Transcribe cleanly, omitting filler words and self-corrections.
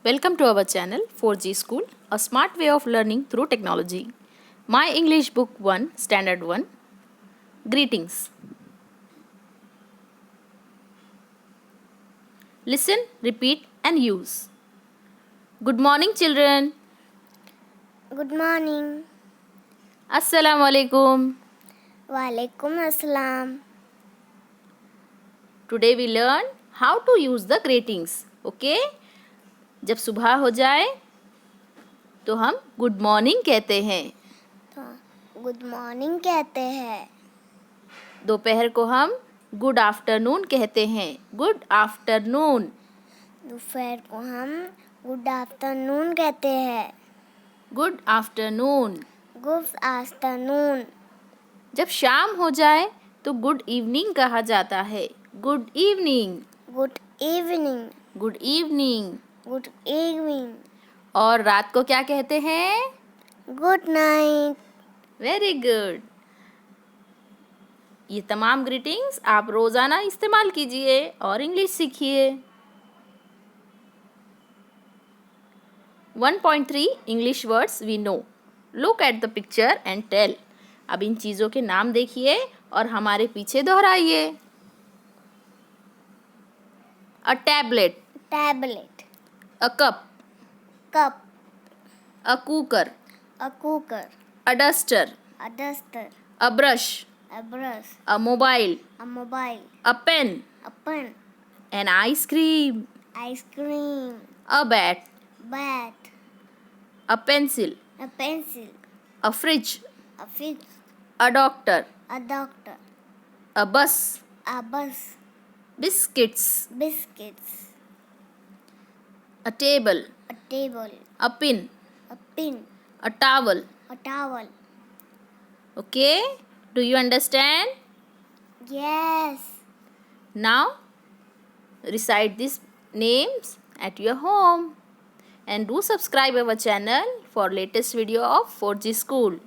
Welcome to our channel 4G School, a smart way of learning through technology. My English Book 1, Standard 1. Greetings. Listen, repeat and use. Good morning children. Good morning. Assalamu alaikum. Walaikum assalam. Today we learn how to use the greetings. Okay? जब सुबह हो जाए तो हम good morning कहते हैं. तो good morning कहते हैं. दोपहर को हम गुड आफ्टरनून कहते हैं. Good afternoon. दोपहर को हम गुड आफ्टरनून कहते हैं. Good afternoon. Good afternoon. जब शाम हो जाए तो गुड इवनिंग कहा जाता है. Good evening. Good evening. Good evening. Good evening. और रात को क्या कहते हैं? Good night. Very good. ये तमाम ग्रीटिंग्स आप रोज़ाना इस्तेमाल कीजिए और इंग्लिश सीखिए. 1.3 English words we know. Look at the picture and tell. अब इन चीज़ों के नाम देखिए और हमारे पीछे दोहराइए. A tablet. Tablet. A cup. Cup. A cooker. A cooker. A duster. A duster. A brush. A brush. A mobile. A mobile. A pen. A pen. An ice cream. Ice cream. A bat. Bat. A pencil. A pencil. A fridge. A fridge. A doctor. A doctor. A बस. अ बस. Biscuits. Biscuits. A table. A table. A pin. A pin. A towel. A towel. Okay? Do you understand? Yes. Now recite these names at your home and do subscribe our channel for latest video of 4G School.